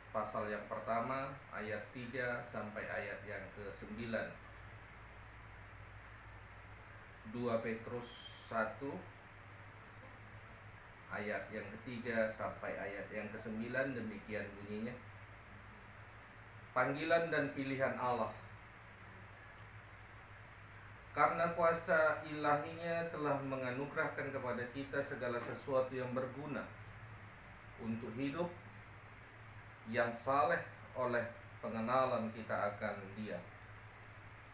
pasal yang pertama ayat 3 sampai ayat yang ke-9. 2 Petrus 1 ayat yang ketiga sampai ayat yang ke-9, demikian bunyinya. Panggilan dan pilihan Allah. Karena kuasa ilahinya telah menganugerahkan kepada kita segala sesuatu yang berguna untuk hidup yang saleh oleh pengenalan kita akan Dia,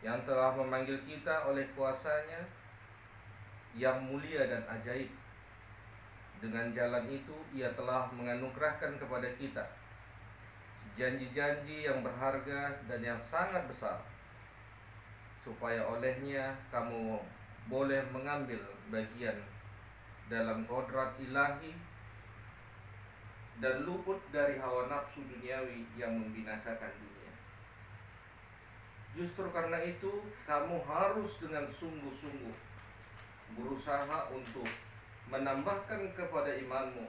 yang telah memanggil kita oleh kuasanya yang mulia dan ajaib. Dengan jalan itu Ia telah menganugerahkan kepada kita janji-janji yang berharga dan yang sangat besar, supaya olehnya kamu boleh mengambil bagian dalam kodrat ilahi dan luput dari hawa nafsu duniawi yang membinasakan dunia. Justru karena itu kamu harus dengan sungguh-sungguh berusaha untuk menambahkan kepada imanmu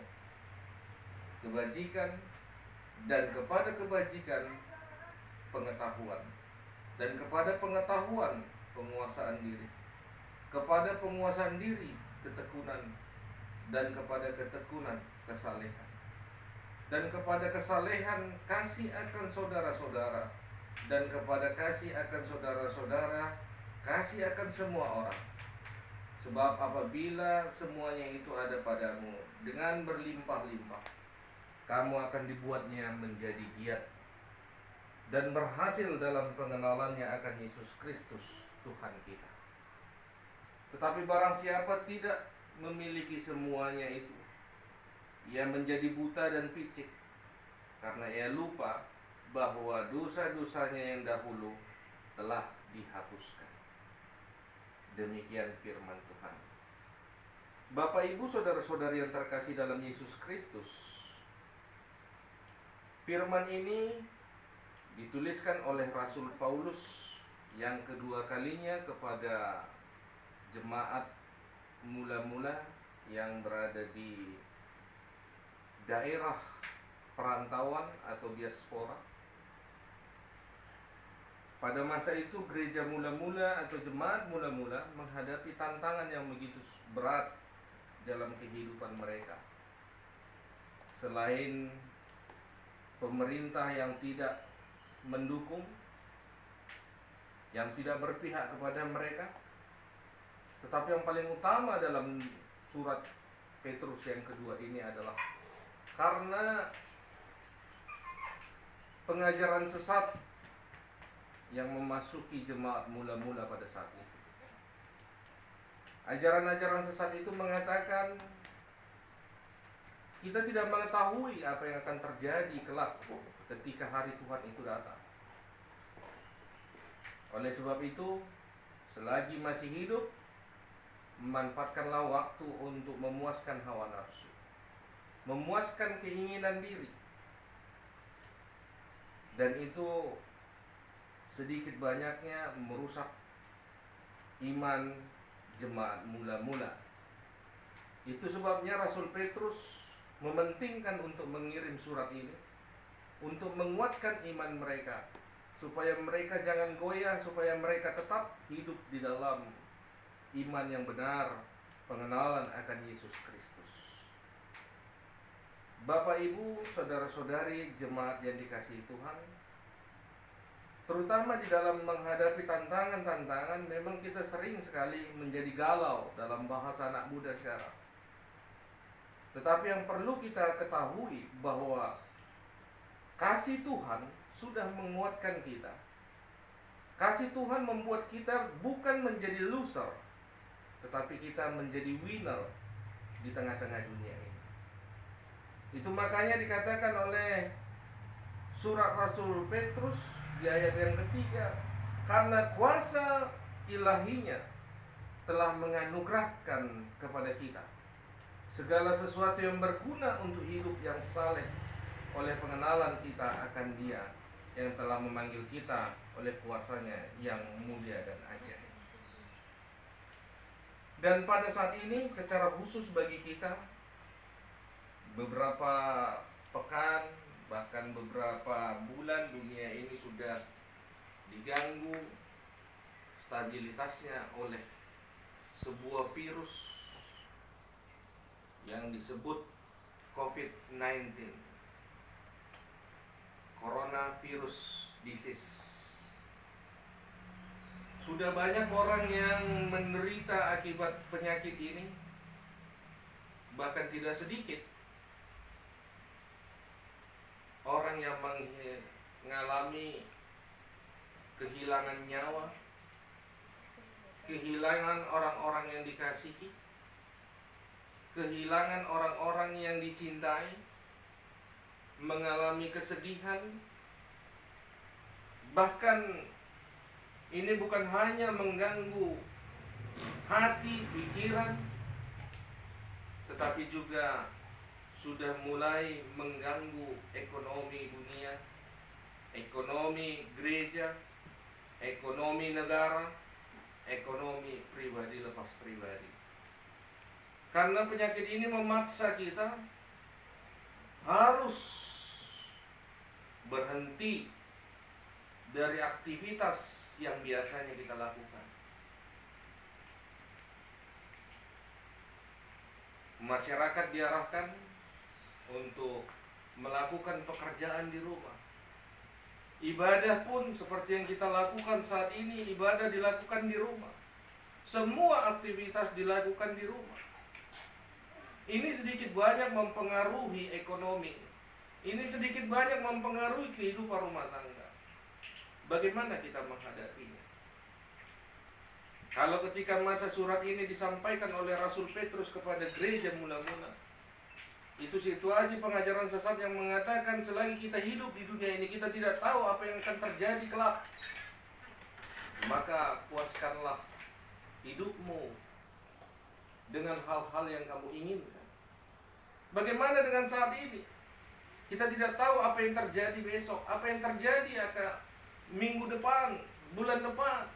kebajikan, dan kepada kebajikan pengetahuan, dan kepada pengetahuan penguasaan diri, kepada penguasaan diri ketekunan, dan kepada ketekunan kesalehan, dan kepada kesalehan kasih akan saudara-saudara, dan kepada kasih akan saudara-saudara kasih akan semua orang. Sebab apabila semuanya itu ada padamu dengan berlimpah-limpah, kamu akan dibuatnya menjadi giat dan berhasil dalam pengenalannya akan Yesus Kristus Tuhan kita. Tetapi barang siapa tidak memiliki semuanya itu, ia menjadi buta dan picik, karena ia lupa bahwa dosa-dosanya yang dahulu telah dihapuskan. Demikian firman Tuhan. Bapak, Ibu, saudara-saudari yang terkasih dalam Yesus Kristus, firman ini dituliskan oleh Rasul Paulus yang kedua kalinya kepada jemaat mula-mula yang berada di daerah perantauan atau diaspora. Pada masa itu gereja mula-mula atau jemaat mula-mula menghadapi tantangan yang begitu berat dalam kehidupan mereka. Selain pemerintah yang tidak mendukung, yang tidak berpihak kepada mereka, tetapi yang paling utama dalam surat Petrus yang kedua ini adalah karena pengajaran sesat yang memasuki jemaat mula-mula pada saat itu. Ajaran-ajaran sesat itu mengatakan kita tidak mengetahui apa yang akan terjadi kelak ketika hari Tuhan itu datang. Oleh sebab itu, selagi masih hidup, manfaatkanlah waktu untuk memuaskan hawa nafsu, memuaskan keinginan diri. Dan itu sedikit banyaknya merusak iman jemaat mula-mula. Itu sebabnya Rasul Petrus mementingkan untuk mengirim surat ini untuk menguatkan iman mereka, supaya mereka jangan goyah, supaya mereka tetap hidup di dalam iman yang benar, pengenalan akan Yesus Kristus. Bapak, Ibu, saudara-saudari jemaat yang dikasihi Tuhan, terutama di dalam menghadapi tantangan-tantangan, memang kita sering sekali menjadi galau dalam bahasa anak muda sekarang. Tetapi yang perlu kita ketahui bahwa kasih Tuhan sudah menguatkan kita. Kasih Tuhan membuat kita bukan menjadi loser, tetapi kita menjadi winner di tengah-tengah dunia ini. Itu makanya dikatakan oleh surat Rasul Petrus di ayat yang ketiga, karena kuasa ilahinya telah menganugerahkan kepada kita segala sesuatu yang berguna untuk hidup yang saleh oleh pengenalan kita akan Dia yang telah memanggil kita oleh kuasanya yang mulia dan ajaib. Dan pada saat ini secara khusus bagi kita, beberapa pekan bahkan beberapa diganggu stabilitasnya oleh sebuah virus yang disebut COVID-19, coronavirus disease. Sudah banyak orang yang menderita akibat penyakit ini, bahkan tidak sedikit orang yang mengalami kehilangan nyawa, kehilangan orang-orang yang dikasihi, kehilangan orang-orang yang dicintai, mengalami kesedihan. Bahkan ini bukan hanya mengganggu hati, pikiran, tetapi juga sudah mulai mengganggu ekonomi dunia, ekonomi gereja, ekonomi negara, ekonomi pribadi lepas pribadi. Karena penyakit ini memaksa kita harus berhenti dari aktivitas yang biasanya kita lakukan. Masyarakat diarahkan untuk melakukan pekerjaan di rumah. Ibadah pun seperti yang kita lakukan saat ini, ibadah dilakukan di rumah. Semua aktivitas dilakukan di rumah. Ini sedikit banyak mempengaruhi ekonomi. Ini sedikit banyak mempengaruhi kehidupan rumah tangga. Bagaimana kita menghadapinya? Kalau ketika masa surat ini disampaikan oleh Rasul Petrus kepada gereja mula-mula, itu situasi pengajaran sesat yang mengatakan selagi kita hidup di dunia ini, kita tidak tahu apa yang akan terjadi kelak. Maka puaskanlah hidupmu dengan hal-hal yang kamu inginkan. Bagaimana dengan saat ini? Kita tidak tahu apa yang terjadi besok, apa yang terjadi akan minggu depan, bulan depan.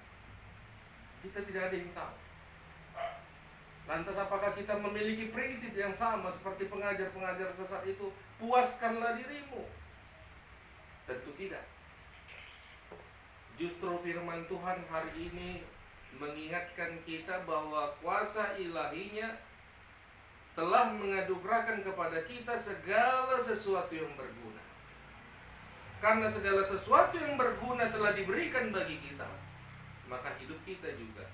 Kita tidak ada yang tahu. Lantas apakah kita memiliki prinsip yang sama seperti pengajar-pengajar sesat itu? Puaskanlah dirimu. Tentu tidak. Justru firman Tuhan hari ini mengingatkan kita bahwa kuasa ilahinya telah menganugerahkan kepada kita segala sesuatu yang berguna. Karena segala sesuatu yang berguna telah diberikan bagi kita, maka hidup kita juga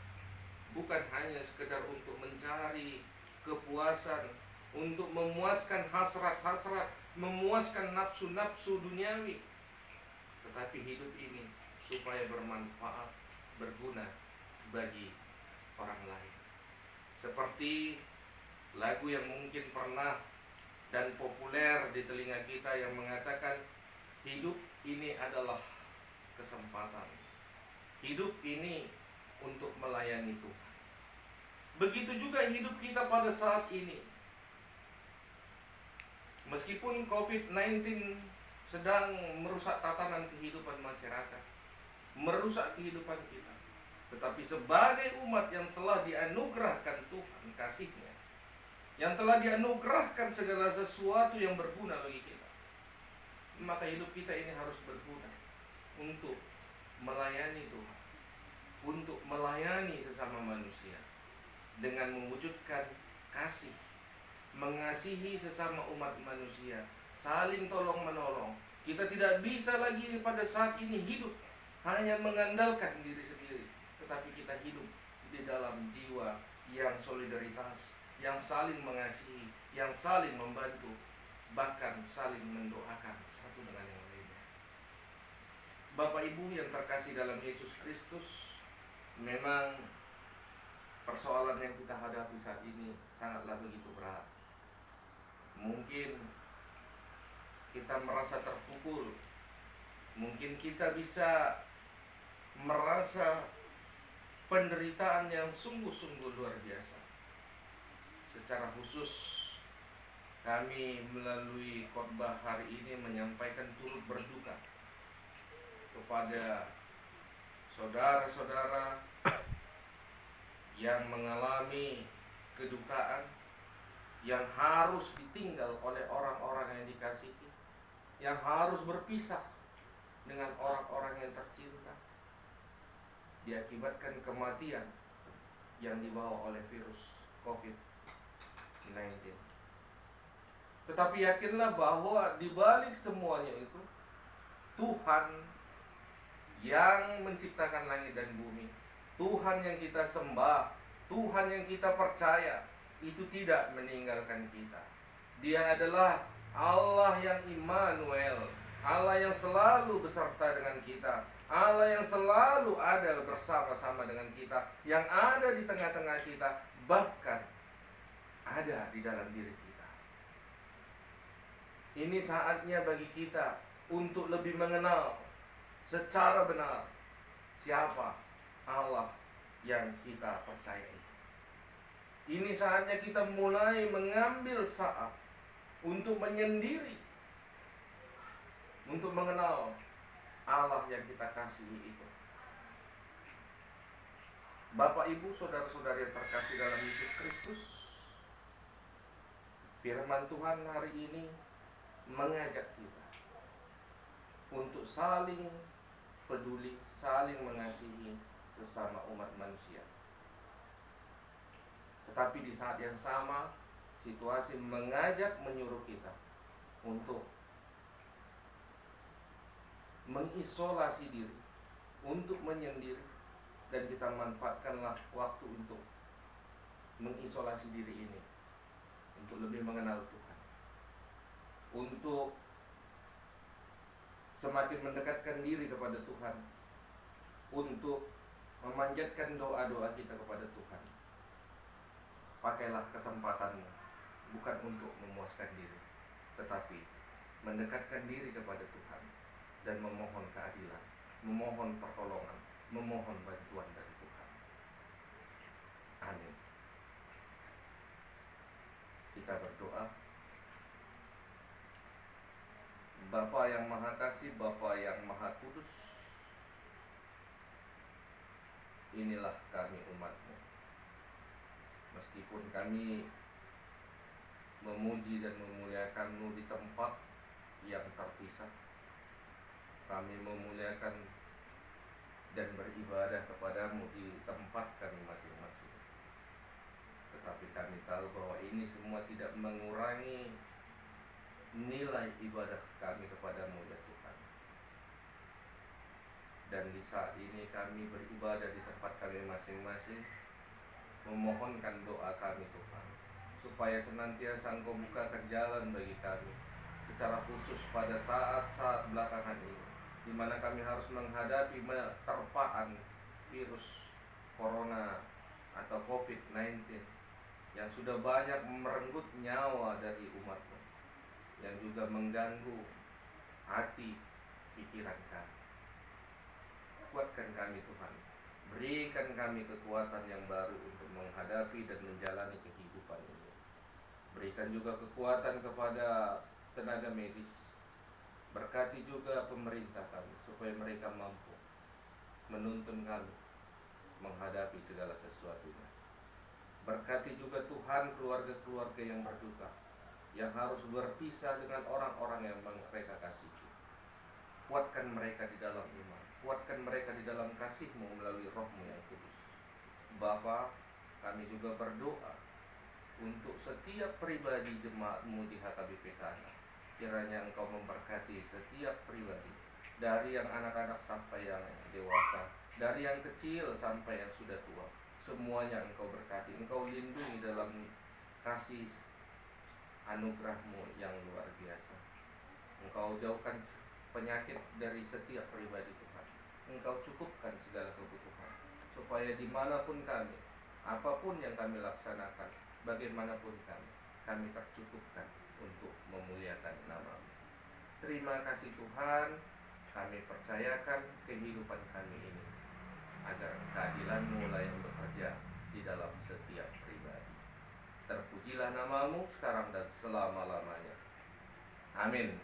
bukan hanya sekedar untuk mencari kepuasan, untuk memuaskan hasrat-hasrat, memuaskan nafsu-nafsu duniawi, tetapi hidup ini supaya bermanfaat, berguna bagi orang lain. Seperti lagu yang mungkin pernah dan populer di telinga kita yang mengatakan, hidup ini adalah kesempatan. Hidup ini untuk melayani Tuhan. Begitu juga hidup kita pada saat ini. Meskipun COVID-19 sedang merusak tatanan kehidupan masyarakat, merusak kehidupan kita, tetapi sebagai umat yang telah dianugerahkan Tuhan kasih-Nya, yang telah dianugerahkan segala sesuatu yang berguna bagi kita, maka hidup kita ini harus berguna untuk melayani Tuhan, untuk melayani sesama manusia dengan mewujudkan kasih, mengasihi sesama umat manusia, saling tolong-menolong. Kita tidak bisa lagi pada saat ini hidup hanya mengandalkan diri sendiri, tetapi kita hidup di dalam jiwa yang solidaritas, yang saling mengasihi, yang saling membantu, bahkan saling mendoakan satu dengan yang lainnya. Bapak Ibu yang terkasih dalam Yesus Kristus, memang persoalan yang kita hadapi saat ini sangatlah begitu berat. Mungkin kita merasa terpukul, mungkin kita bisa merasa penderitaan yang sungguh-sungguh luar biasa. Secara khusus kami melalui khotbah hari ini menyampaikan turut berduka kepada saudara-saudara yang mengalami kedukaan, yang harus ditinggal oleh orang-orang yang dikasihi, yang harus berpisah dengan orang-orang yang tercinta, diakibatkan kematian yang dibawa oleh virus COVID-19. Tetapi yakinlah bahwa di balik semuanya itu Tuhan yang menciptakan langit dan bumi, Tuhan yang kita sembah, Tuhan yang kita percaya, itu tidak meninggalkan kita. Dia adalah Allah yang Immanuel, Allah yang selalu beserta dengan kita, Allah yang selalu ada bersama-sama dengan kita, yang ada di tengah-tengah kita, bahkan ada di dalam diri kita. Ini saatnya bagi kita untuk lebih mengenal secara benar siapa Allah yang kita percaya itu. Ini saatnya kita mulai mengambil saat untuk menyendiri, untuk mengenal Allah yang kita kasihi itu. Bapak, Ibu, saudara-saudari yang terkasih dalam Yesus Kristus, firman Tuhan hari ini mengajak kita untuk saling peduli, saling mengasihi sesama umat manusia. Tetapi di saat yang sama, situasi mengajak, menyuruh kita untuk mengisolasi diri, untuk menyendiri, dan kita manfaatkanlah waktu untuk mengisolasi diri ini untuk lebih mengenal Tuhan, untuk semakin mendekatkan diri kepada Tuhan, untuk memanjatkan doa-doa kita kepada Tuhan. Pakailah kesempatanmu bukan untuk memuaskan diri, tetapi mendekatkan diri kepada Tuhan dan memohon keadilan, memohon pertolongan, memohon bantuan dari Tuhan. Amin. Kita berdoa. Bapa yang Maha Kasih, Bapa yang Maha Kudus, inilah kami umat-Mu. Meskipun kami memuji dan memuliakan-Mu di tempat yang terpisah, kami memuliakan dan beribadah kepada-Mu di tempat kami masing-masing. Tetapi kami tahu bahwa ini semua tidak mengurangi nilai ibadah kami kepada-Mu, ya Tuhan. Dan di saat ini kami beribadah di tempat kami masing-masing, memohonkan doa kami, Tuhan, supaya senantiasa Engkau bukakan jalan bagi kami, secara khusus pada saat-saat belakangan ini, di mana kami harus menghadapi terpaan virus corona atau COVID-19 yang sudah banyak merenggut nyawa dari umat-Mu, yang juga mengganggu hati, pikiran kami. Kuatkan kami, Tuhan. Berikan kami kekuatan yang baru untuk menghadapi dan menjalani kehidupan ini. Berikan juga kekuatan kepada tenaga medis. Berkati juga pemerintah kami, supaya mereka mampu menuntun kami menghadapi segala sesuatunya. Berkati juga Tuhan keluarga-keluarga yang berduka, yang harus berpisah dengan orang-orang yang mereka kasihi. Kuatkan mereka di dalam iman, kuatkan mereka di dalam kasih-Mu melalui Roh-Mu yang kudus. Bapa, kami juga berdoa untuk setiap pribadi jemaat-Mu di HKBP Kana. Kiranya Engkau memberkati setiap pribadi, dari yang anak-anak sampai yang dewasa, dari yang kecil sampai yang sudah tua. Semuanya Engkau berkati, Engkau lindungi dalam kasih anugerah-Mu yang luar biasa. Engkau jauhkan penyakit dari setiap pribadi, Tuhan. Engkau cukupkan segala kebutuhan, supaya dimanapun kami, apapun yang kami laksanakan, bagaimanapun kami tercukupkan untuk memuliakan nama-Mu. Terima kasih Tuhan, kami percayakan kehidupan kami ini, agar keadilan-Mu lah yang bekerja di dalam setiap pribadi. Terpujilah nama-Mu sekarang dan selama-lamanya. Amin.